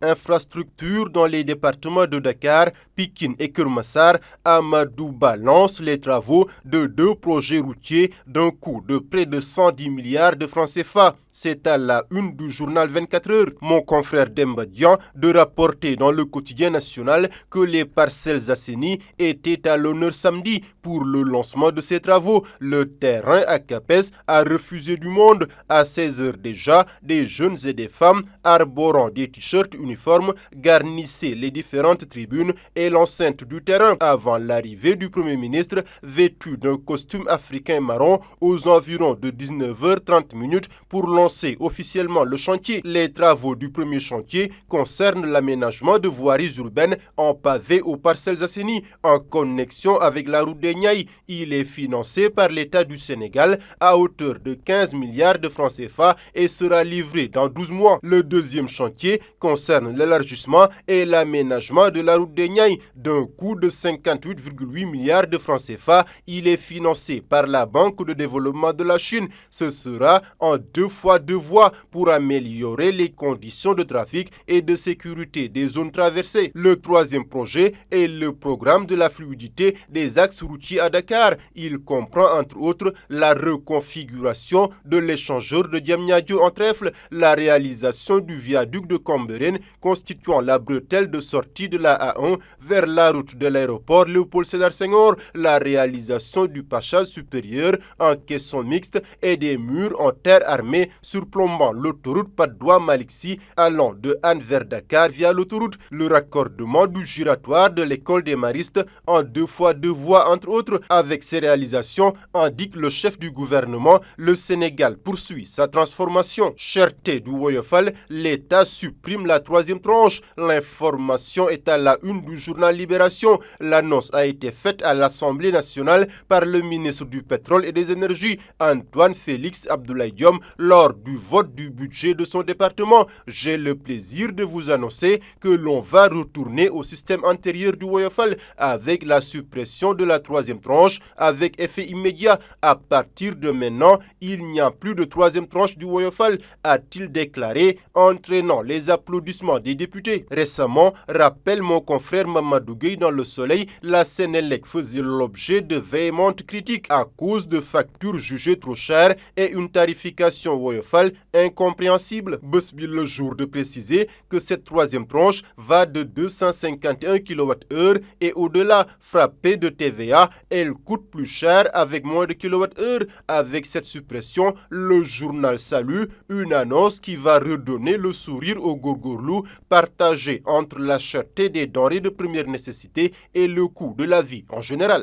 Infrastructure dans les départements de Dakar, Pikine et Keur-Massar, Amadou Ba lance les travaux de 2 projets routiers d'un coût de près de 110 milliards de francs CFA. C'est à la une du journal 24 heures. Mon confrère Demba Dian de rapporter dans le quotidien national que les parcelles assainies étaient à l'honneur samedi pour le lancement de ces travaux. Le terrain à Capes a refusé du monde. À 16 heures déjà, des jeunes et des femmes arborant des t-shirts uniformes garnissaient les différentes tribunes et l'enceinte du terrain avant l'arrivée du Premier ministre vêtu d'un costume africain marron aux environs de 19h30 pour lancer officiellement le chantier. Les travaux du premier chantier concernent l'aménagement de voiries urbaines en pavé aux parcelles assainies en connexion avec la route des Niayes. Il est financé par l'État du Sénégal à hauteur de 15 milliards de francs CFA et sera livré dans 12 mois. Le deuxième chantier concerne l'élargissement et l'aménagement de la route des Niayes d'un coût de 58,8 milliards de francs CFA. Il est financé par la Banque de développement de la Chine. Ce sera en 2 fois 2 voies pour améliorer les conditions de trafic et de sécurité des zones traversées. Le troisième projet est le programme de la fluidité des axes routiers à Dakar. Il comprend entre autres la reconfiguration de l'échangeur de Diamniadio en trèfle, la réalisation du viaduc de Cambérène constituant la bretelle de sortie de la A1 vers la route de l'aéroport Léopold Sédar Senghor, la réalisation du passage supérieur en caisson mixte et des murs en terre armée surplombant l'autoroute Patte-d'Oie-Malixi allant de Hann vers Dakar via l'autoroute, le raccordement du giratoire de l'école des maristes en 2 fois 2 voies entre autres. Avec ces réalisations, indique le chef du gouvernement, le Sénégal poursuit sa transformation. Cherté du Woyofal, l'État supprime la 3e tranche. L'information est à la une du journal Libération. L'annonce a été faite à l'Assemblée nationale par le ministre du Pétrole et des Énergies, Antoine Félix Abdoulaye Diome, lors du vote du budget de son département. J'ai le plaisir de vous annoncer que l'on va retourner au système antérieur du Woyofal avec la suppression de la 3e tranche avec effet immédiat. À partir de maintenant, il n'y a plus de 3e tranche du Woyofal, a-t-il déclaré, entraînant les applaudissements des députés. Récemment, rappelle mon confrère Mamadou Gueye dans Le Soleil, la Sénélec faisait l'objet de véhémentes critiques à cause de factures jugées trop chères et une tarification Woyofal incompréhensible. Busby le jour de préciser que cette 3e tranche va de 251 kWh et au-delà. Frappée de TVA, elle coûte plus cher avec moins de kWh. Avec cette suppression, le journal salue une annonce qui va redonner le sourire aux Gorgorlou, partagé entre la cherté des denrées de première nécessité et le coût de la vie en général.